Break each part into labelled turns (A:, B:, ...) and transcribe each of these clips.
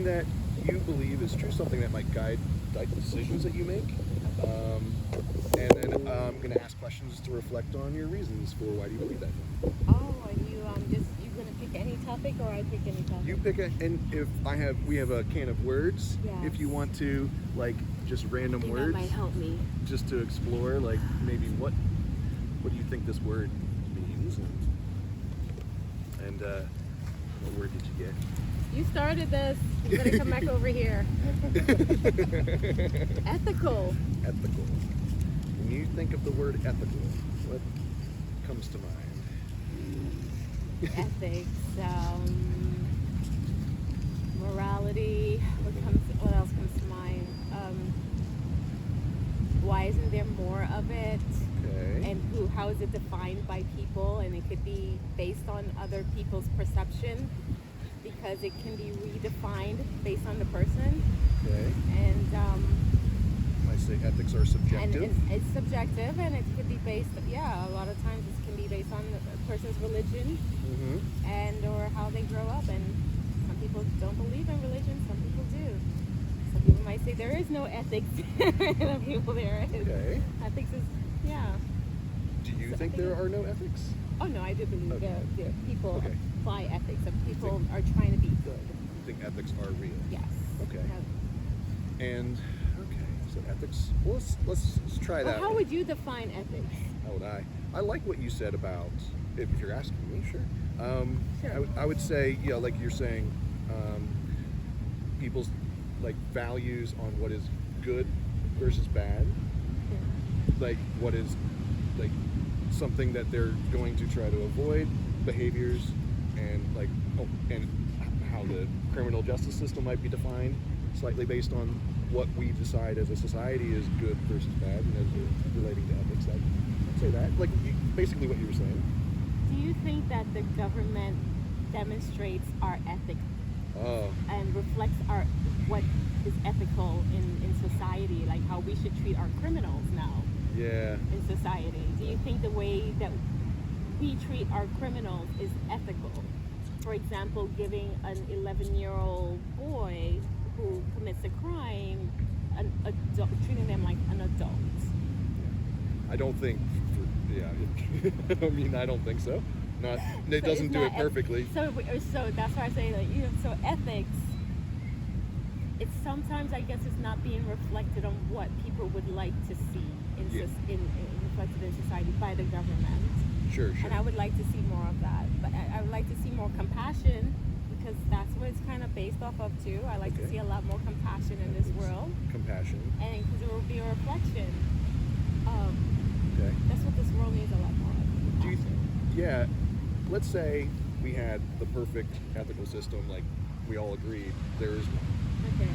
A: That you believe is true, something that might guide decisions that you make. And then I'm going to ask questions to reflect on your reasons for why do you believe that.
B: Oh, and you gonna pick any topic, or I pick any topic?
A: You pick and if we have a can of words.
B: Yes.
A: If you want to, like, just random words.
B: That might help me.
A: Just to explore, like, maybe what do you think this word means, and what word did you get?
B: You started this. You better come back over here. Ethical.
A: Ethical. When you think of the word ethical, what comes to mind?
B: Ethics, morality. What else comes to mind? Why isn't there more of it?
A: Okay.
B: And how is it defined by people? And it could be based on other people's perception, because it can be redefined based on the person.
A: Okay.
B: And
A: I say ethics are subjective.
B: and it's subjective, and it could be based. Yeah, a lot of times it can be based on a person's religion, and or how they grow up. And some people don't believe in religion. Some people do. Some people might say there is no ethics, and other people there is.
A: Okay.
B: Ethics is
A: Do you think there are no ethics?
B: Oh no, I do believe there people
A: Okay.
B: apply ethics. And people are trying to be good.
A: You think ethics are real?
B: Yes.
A: Okay. And so ethics. Well, let's try that.
B: Well, how would you define ethics?
A: How would I? I like what you said about, if you're asking me, sure.
B: Sure.
A: I would say, like you're saying, people's like values on what is good versus bad, like what is like something that they're going to try to avoid, behaviors, and and how the criminal justice system might be defined slightly based on what we decide as a society is good versus bad, and as relating to ethics. I'd say that, like, basically what you were saying.
B: Do you think that the government demonstrates our ethics and reflects what is ethical in society, like how we should treat our criminals now?
A: Yeah.
B: In society, do you think the way that we treat our criminals is ethical? For example, giving an 11-year-old boy who commits a crime, treating them like an adult.
A: I don't think. I mean, I don't think so. It doesn't do it perfectly.
B: So that's why I say, like, so ethics. It's sometimes, I guess, it's not being reflected on what people would like to see reflected in society by the government.
A: Sure.
B: And I would like to see more of that. But I would like to see more compassion, because that's what it's kind of based off of too. I like to see a lot more compassion in this world.
A: Compassion.
B: And because it will be a reflection.
A: Okay.
B: That's what this world needs a lot more of.
A: Let's say we had the perfect ethical system, like we all agreed there is one.
B: Okay.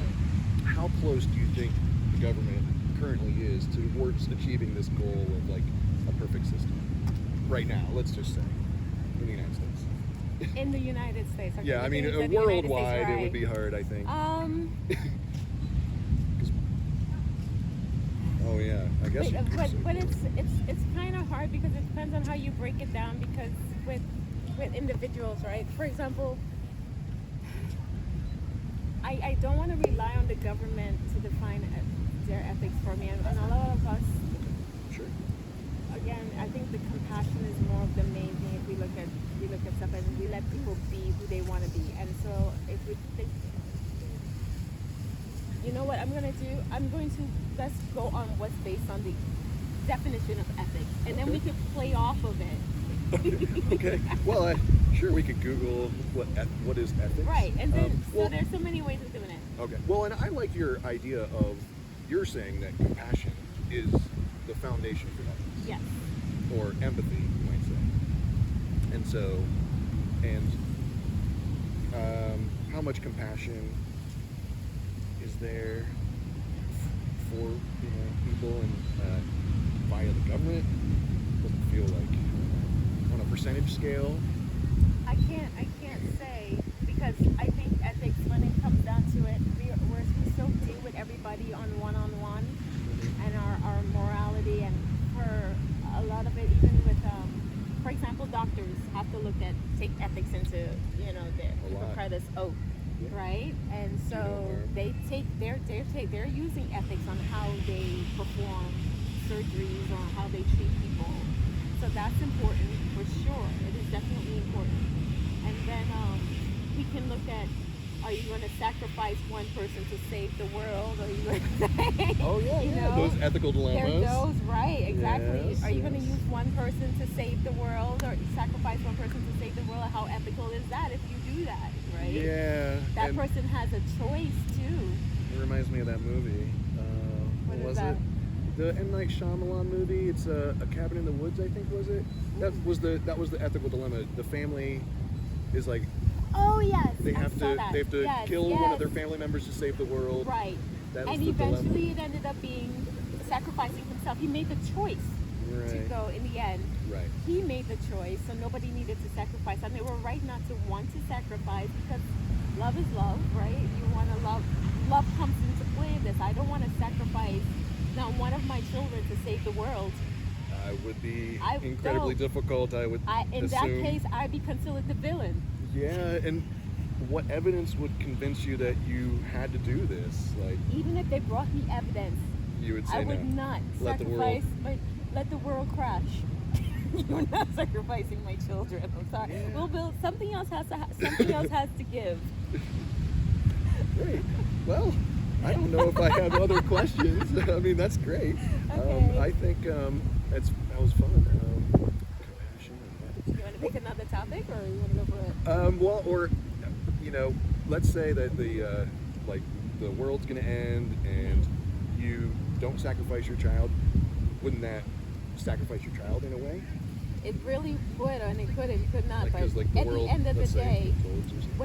A: How close do you think the government currently is towards achieving this goal of like a perfect system? Right now, let's just say, in the United States.
B: In the United States. Okay.
A: Yeah, I mean, worldwide, right. It would be hard, I think. Oh yeah, I guess.
B: But it's kind of hard, because it depends on how you break it down. Because with individuals, right? For example, I don't want to rely on the government to define their ethics for me, and a lot of us.
A: Sure.
B: Again, I think the compassion is more of the main thing. If we look at stuff and we let people be who they want to be, and so if we think, you know what I'm going to do? Let's go on what's based on the definition of ethics, and then we could play off of it.
A: Okay. Well, sure, we could Google what is ethics.
B: Right, and then so there's so many ways of doing it.
A: Okay. Well, and I like your idea of you're saying that compassion is the foundation for ethics.
B: Yes.
A: Or empathy, you might say. And so, how much compassion is there for people and via the government? Doesn't feel like on a percentage scale.
B: I can't say, because I think ethics, when it comes down to it, we still deal with everybody on one-on-one, and our morality, and for a lot of it, even with for example, doctors have to take ethics into their Hippocrates oath, right? And so they're using ethics on how they perform surgeries or how they treat people. So that's important for sure. It is definitely important. And then we can look at, are you going to sacrifice one person to save the world? Or are you going to say,
A: Oh yeah,
B: you
A: yeah.
B: know,
A: Those ethical dilemmas.
B: they're those, right, exactly.
A: Yes,
B: Are you going to
A: yes.
B: use one person to save the world or sacrifice one person to save the world? How ethical is that if you do that, right?
A: Yeah.
B: That
A: and
B: person has a choice too.
A: it reminds me of that movie.
B: What is
A: was
B: that?
A: it? The M. Night Shyamalan movie. It's a Cabin in the Woods, I think, was it? That was the ethical dilemma. The family is like
B: Oh yes,
A: they
B: I
A: have
B: saw
A: to
B: that.
A: they have to
B: Yes,
A: kill
B: yes.
A: one of their family members to save the world.
B: Right.
A: That was
B: And
A: the dilemma.
B: eventually it ended up being sacrificing himself. He made the choice to
A: Right.
B: go in the end.
A: Right.
B: He made the choice, so nobody needed to sacrifice. And they were right not to want to sacrifice because love is love, right? You want to love. Love comes into play in this. I don't want to sacrifice not one of my children to save the world.
A: I would be
B: I
A: incredibly
B: don't.
A: difficult. I would
B: In
A: assume.
B: that case, I'd be considered the villain.
A: Yeah, and what evidence would convince you that you had to do this? Like
B: Even if they brought me evidence,
A: you would say
B: I would
A: no.
B: not
A: Let the world-
B: sacrifice let the world crash. You're not sacrificing my children. I'm sorry.
A: Yeah.
B: We'll build something else something else has to give.
A: Great. Well, I don't know if I have other questions. I mean, that's great.
B: Okay.
A: I think that was fun. Compassion and
B: You want to pick another topic, or you want to go for it?
A: well, or let's say that the the world's gonna end and you don't sacrifice your child. Wouldn't that sacrifice your child in a way?
B: It really would, and it could, and it could not.
A: Like,
B: But
A: 'cause, like, the
B: at
A: world,
B: the end of the
A: let's say,
B: day,
A: implodes or something.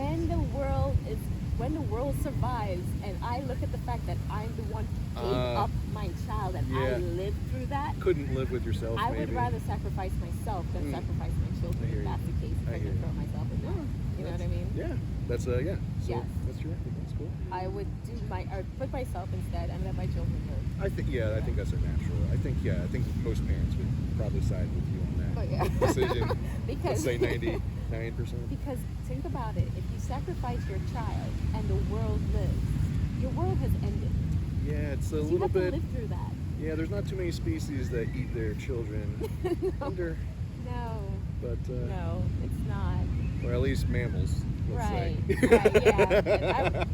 B: when the world survives, and I look at the fact that I'm the one who gave up my child, and I
A: yeah.
B: lived through that,
A: Couldn't live with yourself.
B: I
A: maybe.
B: would rather sacrifice myself than
A: Mm.
B: sacrifice my
A: I
B: children.
A: hear
B: If that's
A: you.
B: the case, if
A: I
B: I
A: hear
B: can
A: you.
B: throw myself in there. You know what I mean?
A: Yeah, that's yeah. So
B: Yes.
A: that's your ethic. That's cool.
B: I would put myself instead and let my children live.
A: I think that's a natural. I think most parents would probably side with you on that
B: Oh yeah.
A: decision.
B: Because
A: Let's say 99%.
B: Because think about it, if you sacrifice your child and the world lives, your world has ended.
A: Yeah, it's a
B: So you
A: little
B: have
A: bit.
B: to live through that.
A: Yeah, there's not too many species that eat their children. Wonder,
B: No,
A: but
B: no, it's not.
A: or at least mammals. Let's
B: Right,
A: say.
B: right, yeah.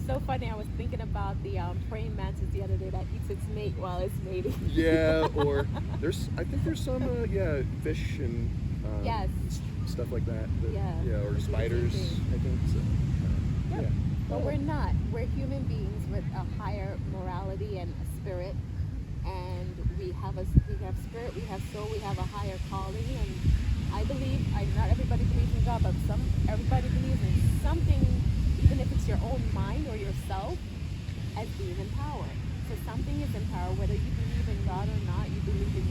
B: So funny, I was thinking about the praying mantis the other day that eats its mate while it's mating.
A: Yeah, or I think there's some fish and
B: Yes.
A: stuff like that.
B: Yeah,
A: or
B: the same
A: spiders.
B: thing.
A: I think so.
B: Yep.
A: Yeah.
B: But
A: Oh.
B: we're not. We're human beings with a higher morality and a spirit, and we have spirit, we have soul, we have a higher calling, and I believe, not everybody believes in God, but everybody believes in something, even if it's your own mind or yourself, as being in power. So something is in power, whether you believe in God or not. You believe in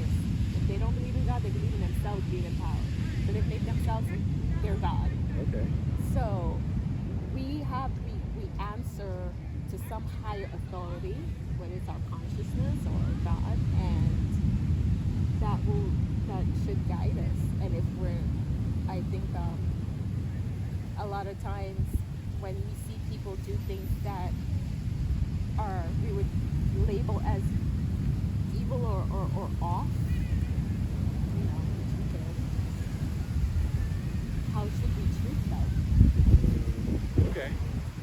B: if they don't believe in God, they believe in themselves being in power. So they've made themselves their God.
A: Okay.
B: So we answer to some higher authority, whether it's our consciousness or God, and that should guide us. And if I think a lot of times when we see people do things that we would label as evil or off, how should we treat them?
A: Okay.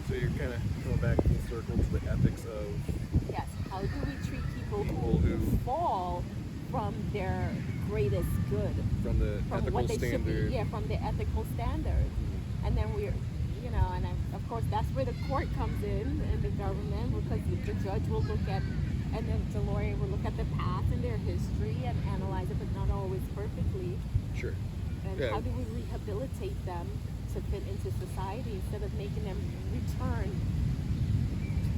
A: So you're kind of going back full circle to the ethics of.
B: Yes. How do we treat people
A: People
B: who
A: who-
B: fall from their greatest good,
A: From the
B: from
A: ethical
B: what they
A: standard.
B: should be? Yeah, from the ethical standards. And then of course that's where the court comes in and the government, because the judge will look at, and then the lawyer will look at the past and their history and analyze it, but not always perfectly.
A: Sure.
B: And
A: Yeah.
B: how do we rehabilitate them to fit into society instead of making them return,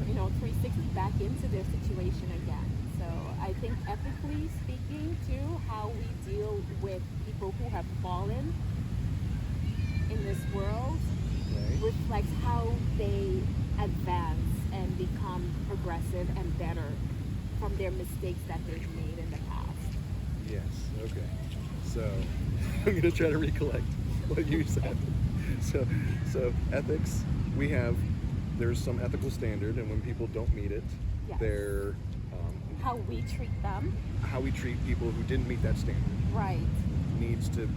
B: 360 back into their situation again? So I think ethically speaking too, how we deal with people who have fallen in this world
A: Right.
B: reflects how they advance and become progressive and better from their mistakes that they've made in the past.
A: Yes. Okay. So I'm gonna try to recollect what you said. So ethics. We have there's some ethical standard, and when people don't meet it,
B: Yes.
A: they're
B: How we treat them,
A: how we treat people who didn't meet that standard
B: right,
A: needs to.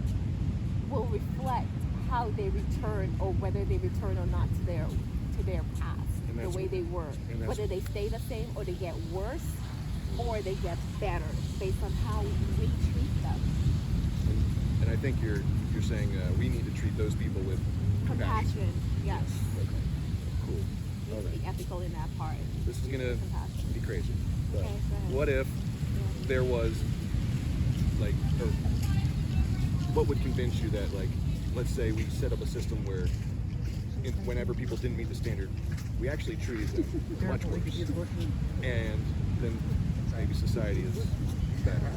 B: will reflect how they return or whether they return or not to their past,
A: And
B: the
A: that's
B: way
A: what-
B: they were.
A: and that's-
B: Whether they stay the same or they get worse or they get better based on how we treat them.
A: And I think you're saying we need to treat those people with
B: Compassion, yes.
A: Okay, cool.
B: You
A: All
B: need to be
A: right.
B: ethical in that part.
A: This is gonna
B: Compassion.
A: be crazy. But
B: Okay, go ahead.
A: what if
B: Yeah.
A: there was like, or what would convince you that, like, let's say we set up a system where whenever people didn't meet the standard, we actually treated them much worse, and then maybe society is better,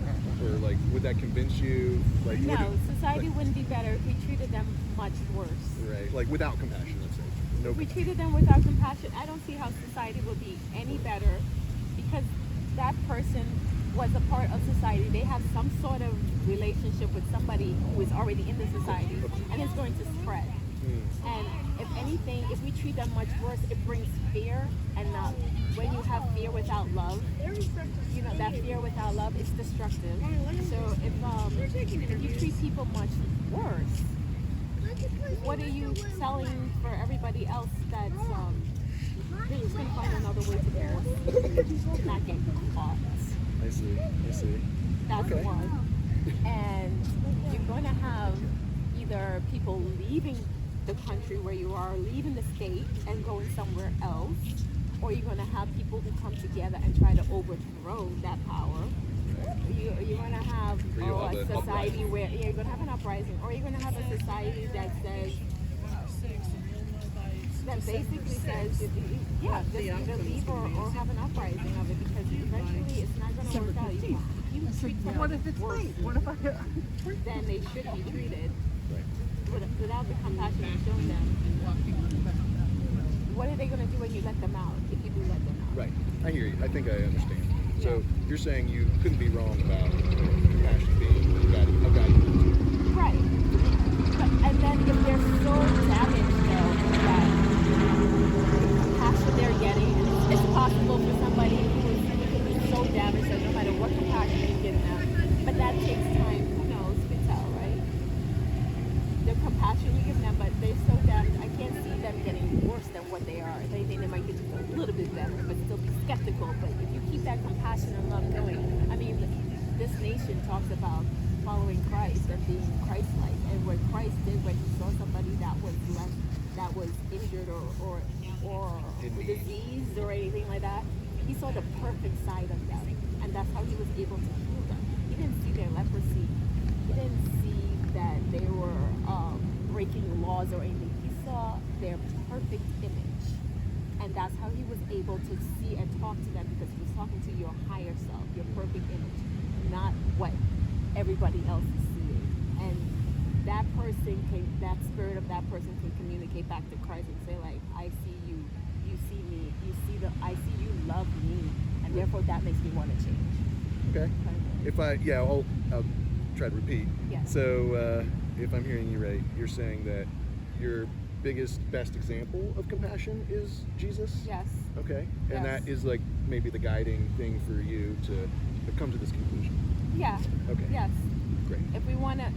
A: or like, would that convince you? Like, would
B: No,
A: it-
B: society
A: like,
B: wouldn't be better if we treated them much worse.
A: right? Like without compassion, let's say. No
B: If we
A: compassion.
B: treated them without compassion, I don't see how society would be any better because that person was a part of society. They have some sort of relationship with somebody who is already in the society and it's going to spread. And if anything, if we treat them much worse, it brings fear. And when you have fear without love, you know, that fear without love is destructive. So if you treat people much worse, what are you selling for everybody else that's they're just going to find another way to bear to not get caught.
A: I see.
B: That's
A: Okay.
B: one. And you're going to have either people leaving the country where you are, leaving the state and going somewhere else, or you're going to have people who come together and try to overthrow that power. You're going to have
A: Or you'll
B: a
A: have an
B: society
A: uprising.
B: where you're going to have an uprising, or you're going to have a society that says, that basically says, yeah, just either leave or have an uprising of it, because eventually it's not going to work out. You treat them
C: What if it's
B: worse
C: late? What if I?
B: than they should be treated
A: Right.
B: without the compassion and showing them. What are they going to do when you let them out, if you do let them out?
A: Right. I hear you. I think I understand. So
B: Yeah.
A: you're saying you couldn't be wrong about compassion being a value.
B: Right. But, and then if they're so damaged, though, that the compassion they're getting, it's possible for somebody who's so damaged that no matter what compassion you give them, but that takes time. Who knows? We tell, right? The compassion you give them, but they're so damaged, I can't see them getting worse than what they are. If anything, they might get just a little bit better, but still be skeptical. But if you keep that compassion and love going, I mean, this nation talks about following Christ and being Christ-like, and what Christ did when he saw somebody that was injured or
A: In need.
B: diseased or anything like that, he saw the perfect side of them, and that's how he was able to heal them. He didn't see their leprosy. He didn't see that they were breaking laws or anything. He saw their perfect image, and that's how he was able to see and talk to them, because he was talking to your higher self, your perfect image, not what everybody else is seeing. And that spirit of that person can communicate back to Christ and say, like, I see you, you see me, I see you love me, and therefore that makes me want to change.
A: Okay. I'll try to repeat.
B: Yes.
A: So if I'm hearing you right, you're saying that your best example of compassion is Jesus?
B: Yes.
A: Okay. And
B: Yes.
A: that is like maybe the guiding thing for you to come to this conclusion.
B: Yeah.
A: Okay.
B: Yes.
A: Great.
B: If we wanna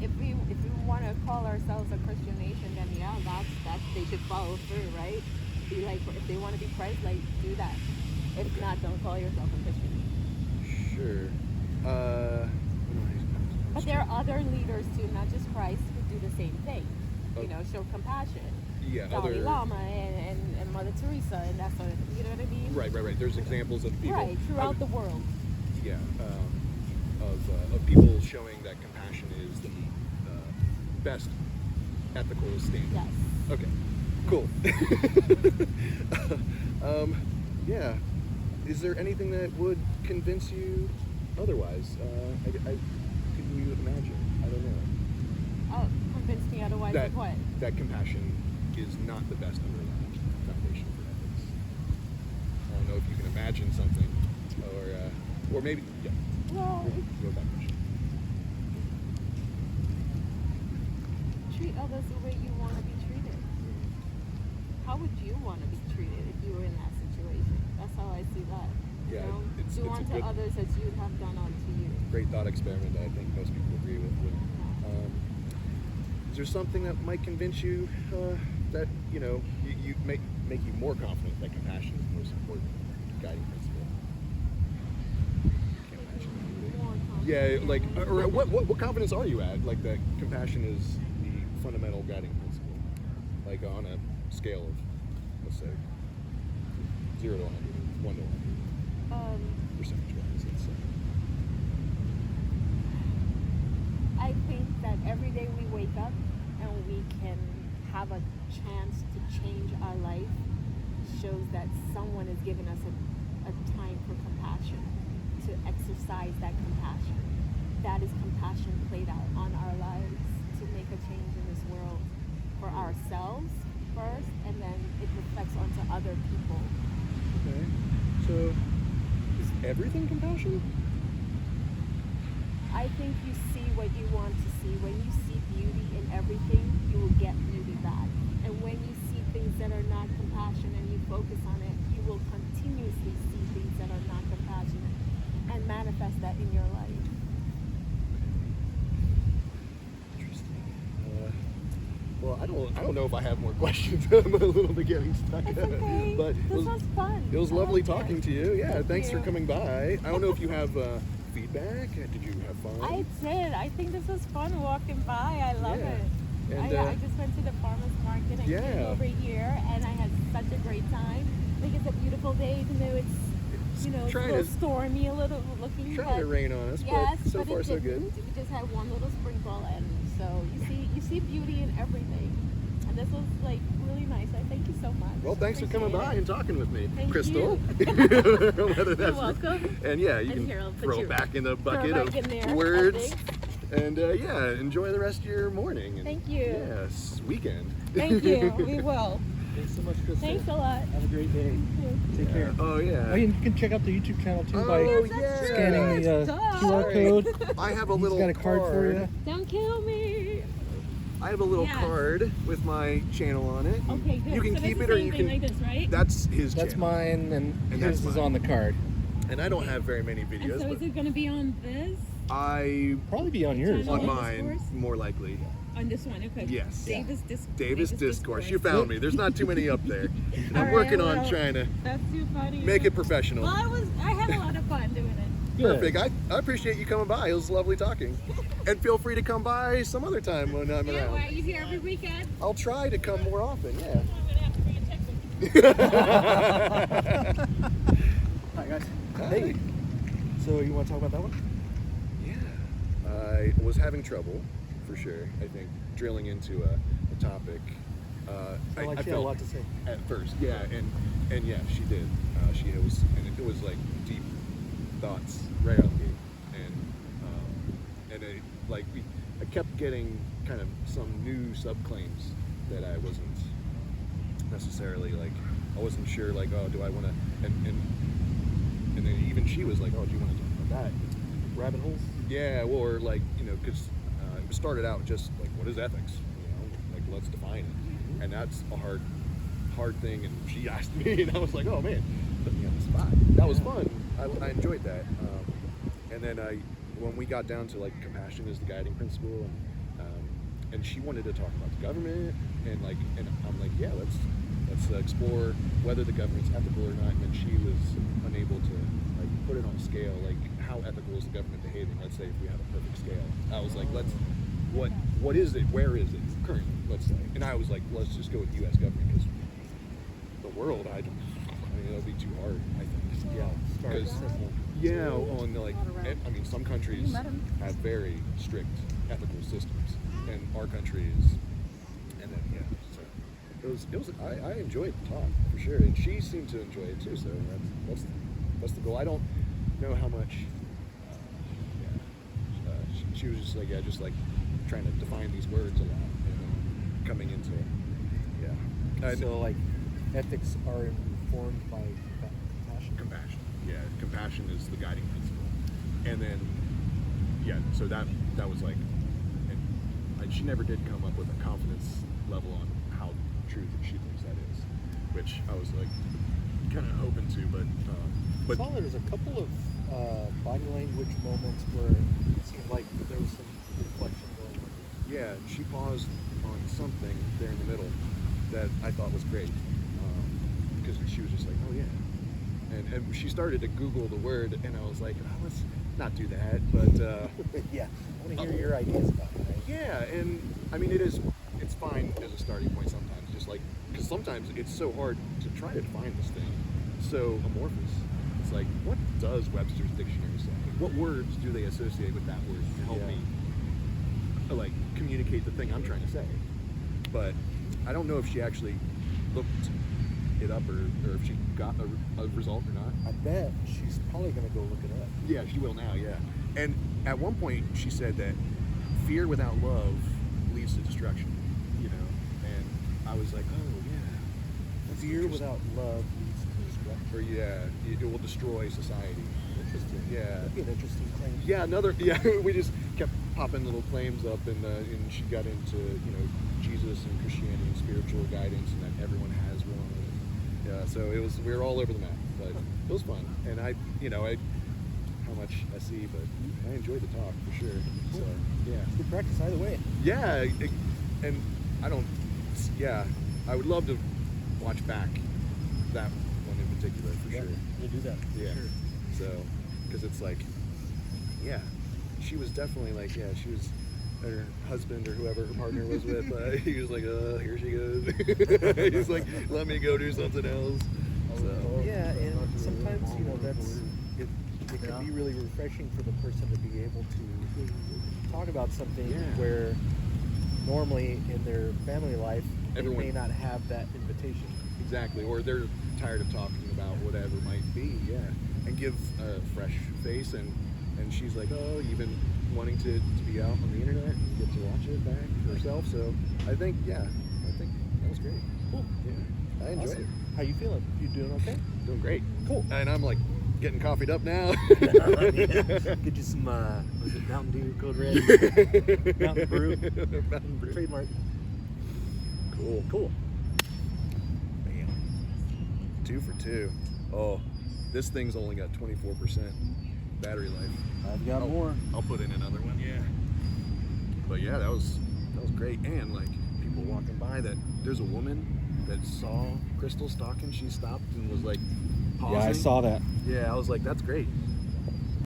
B: call ourselves a Christian nation, then yeah, that's they should follow through, right? Be like, if they want to be Christ-like, do that. If not, don't call yourself a Christian.
A: Sure.
B: But there are other leaders too, not just Christ, who do the same thing. You know, show compassion.
A: Yeah,
B: Dalai
A: other.
B: Lama and Mother Teresa and that sort of thing. You know what I mean?
A: Right. There's examples of people.
B: Right, throughout the world.
A: Yeah, of people showing that compassion is the best ethical standard.
B: Yes.
A: Okay, cool. Yeah, is there anything that would convince you otherwise? Could you imagine? I don't know.
B: Oh, convince me otherwise
A: That,
B: of what?
A: that compassion is not the best underlying foundation for ethics. I don't know if you can imagine something, or maybe, yeah.
B: Well,
A: Go back.
B: treat others the way you want to be treated. how would you want to be treated if you were in that situation? That's how I see that.
A: Yeah,
B: You know,
A: it's
B: do
A: a
B: unto
A: good-
B: others as you'd have done unto you.
A: Great thought experiment that I think most people agree with. Is there something that might convince you that you make you more confident that compassion is the most important guiding principle? Can't imagine.
B: More confident.
A: Yeah, like, or what confidence are you at? Like that compassion is the fundamental guiding principle. Like on a scale of, let's say, 0 to 100, 1 to 100, percentage-wise, let's say.
B: I think that every day we wake up and we can have a chance to change our life shows that someone has given us a time for compassion, to exercise that compassion. That is compassion played out on our lives to make a change in this world for ourselves first, and then it reflects onto other people.
A: Okay. So, is everything compassion?
B: I think you see what you want to see. When you see beauty in everything, you will get beauty back. And when you see things that are not compassion and you focus on it, you will continuously see things that are not compassionate and manifest that in your life.
A: Interesting. Well, I don't know if I have more questions. I'm a little bit getting stuck.
B: It's okay.
A: But
B: This was fun.
A: It was
B: I
A: lovely
B: liked it.
A: talking to you. Yeah,
B: Thank
A: thanks
B: you.
A: for coming by. I don't know if you have feedback. Did you have fun?
B: I did. I think this was fun walking by. I love
A: Yeah.
B: it.
A: And,
B: I just went to the farmer's market and
A: yeah.
B: came over here, and I had such a great time. I think it's a beautiful day, even though it's a
A: trying
B: little
A: to-
B: stormy, a little looking.
A: Trying to
B: but
A: rain on us,
B: yes,
A: but so
B: but
A: far
B: it
A: so
B: didn't.
A: good.
B: We just had one little sprinkle, and so you see beauty in everything. And this was like really nice. I thank you so much.
A: Well, thanks for coming
B: Appreciate
A: by
B: it.
A: and talking with me,
B: Thank
A: Crystal.
B: you.
A: Whether
B: You're welcome.
A: And yeah, you
B: And
A: can
B: here, I'll put
A: throw
B: you-
A: it back in the
B: throw
A: bucket
B: back in there.
A: of words.
B: Thanks.
A: And yeah, enjoy the rest of your morning. And,
B: Thank you.
A: Yes, weekend.
B: Thank you. We will.
C: Thanks so much, Krista.
B: Thanks a lot.
C: Have a great day. Take care.
A: Oh yeah.
C: Oh, you can check out the YouTube channel too by
A: Oh,
B: Yes, that's
A: yeah.
B: true.
C: scanning the
B: Duh.
C: QR code.
A: I have a
C: He's
A: little
C: got a card for you.
B: Don't kill me.
A: I have a little
B: Yes.
A: card with my channel on it.
B: Okay, good.
A: You can
B: so
A: keep
B: this
A: it
B: is
A: or
B: the
A: you
B: same
A: can.
B: thing like this, right?
A: That's his
C: That's
A: channel.
C: mine, and
A: And
C: his
A: that's
C: is
A: mine.
C: on the card.
A: And I don't have very many
B: And
A: videos,
B: so is
A: but
B: it going to be on this?
A: I
C: Probably be on yours.
B: Channel.
A: on
B: On
A: mine
B: Discourse?
A: more likely.
B: On this one, okay.
A: Yes.
B: Davis
A: Discourse. You found me. There's not too many up there. And I'm
B: All right,
A: working on
B: well,
A: trying to
B: That's too funny.
A: make it professional.
B: Well, I had a lot of fun doing it.
C: Good.
A: Perfect. I appreciate you coming by. It was lovely talking. And feel free to come by some other time when I'm
B: Yeah,
A: around.
B: why are you here every weekend?
A: I'll try to come more often, yeah.
B: I'm going to have to bring a checkbook.
C: Hi, guys.
A: Hi.
C: Hey. So you want to talk about that one?
A: Yeah. I was having trouble, for sure, I think, drilling into a topic.
C: I like she had a lot to say.
A: At first, yeah, and yeah, she did. It was like deep thoughts right out the gate, and I kept getting kind of some new subclaims that I wasn't necessarily like. I wasn't sure like, oh, do I want to? And then even she was like, oh, do you want to talk about that?
C: Rabbit holes?
A: Yeah, or like, because it started out just like, what is ethics? Like, let's define it. And that's a hard thing. And she asked me, and I was like, oh man, put me on the spot. That was fun. I enjoyed that. And then when we got down to like compassion is the guiding principle, and she wanted to talk about the government, and I'm like, yeah, let's explore whether the government's ethical or not. And then she was unable to like put it on a scale, like how ethical is the government behaving? Let's say if we have a perfect scale. I was like, what is it? Where is it currently? Let's say. And I was like, let's just go with U.S. government because the world, I mean, it'll be too hard. I think.
C: Yeah. Start
A: Because
C: simple.
A: yeah, on like, I mean, some countries have very strict ethical systems, and our country is, and then yeah, so it was. I enjoyed the talk for sure, and she seemed to enjoy it too. So that's the goal. I don't know how much. She was just like, yeah, just like trying to define these words a lot, and then coming into yeah.
C: So like, ethics are informed by compassion.
A: Compassion. Yeah, compassion is the guiding principle. And then, yeah, so that was like, and she never did come up with a confidence level on how true that she thinks that is. which I was like kind of open to, but
C: I saw there was a couple of body language moments where it seemed like there was some reflection going on.
A: yeah, she paused on something there in the middle that I thought was great, because she was just like, oh yeah, and she started to Google the word, and I was like, oh, let's not do that, but
C: Yeah, I want to hear your ideas about it. Right?
A: yeah, and I mean it's fine as a starting point sometimes, just like because sometimes it's so hard to try to define this thing, so amorphous. It's like, what does Webster's dictionary say? What words do they associate with that word to help
C: Yeah.
A: me like communicate the thing I'm trying to say? But I don't know if she actually looked it up or if she got a result or not.
C: I bet she's probably going to go look it up.
A: Yeah, she will now, yeah. And at one point she said that fear without love leads to destruction, you know, and I was like, oh yeah. That's
C: Fear
A: interesting.
C: without love leads to destruction.
A: Or yeah, it will destroy society.
C: Interesting.
A: Yeah.
C: That'd be an interesting claim.
A: Yeah, we just kept popping little claims up, and she got into, you know, Jesus and Christianity and spiritual guidance, and that everyone has one. Yeah, so we were all over the map, but it was fun, and I how much I see, but I enjoyed the talk for sure. So yeah,
C: Good practice either way.
A: yeah, and I would love to watch back that one in particular for sure.
C: We'll do that. For
A: Yeah.
C: Sure.
A: So, because it's like, yeah, she was definitely like, yeah, she was, her husband or whoever her partner was with, he was like, here she goes. He's like, let me go do something else. So,
C: Yeah, and sometimes, you know, it can be really refreshing for the person to be able to talk about something
A: Yeah.
C: where normally in their family life
A: Everyone-
C: they may not have that invitation.
A: exactly. Or they're tired of talking about whatever might be, yeah. And give a fresh face, and she's like, oh, you've been wanting to be out on the internet and get to watch it back herself. So I think that was great.
C: Cool.
A: Yeah, I enjoyed
C: Awesome.
A: it.
C: How you feeling? You doing okay?
A: Doing great.
C: Cool.
A: And I'm like getting coffeeed up now.
C: Get you some, was it Mountain Dew Code Red? Mountain Brew.
A: Mountain Brew.
C: Trademark.
A: Cool. Bam. 2 for 2. Oh, this thing's only got 24% battery life.
C: I've got more.
A: I'll put in another one. Yeah. But yeah, that was great. And like people walking by, that there's a woman that saw Crystal stalking. She stopped and was like pausing.
C: Yeah, I saw that.
A: Yeah, I was like, that's great.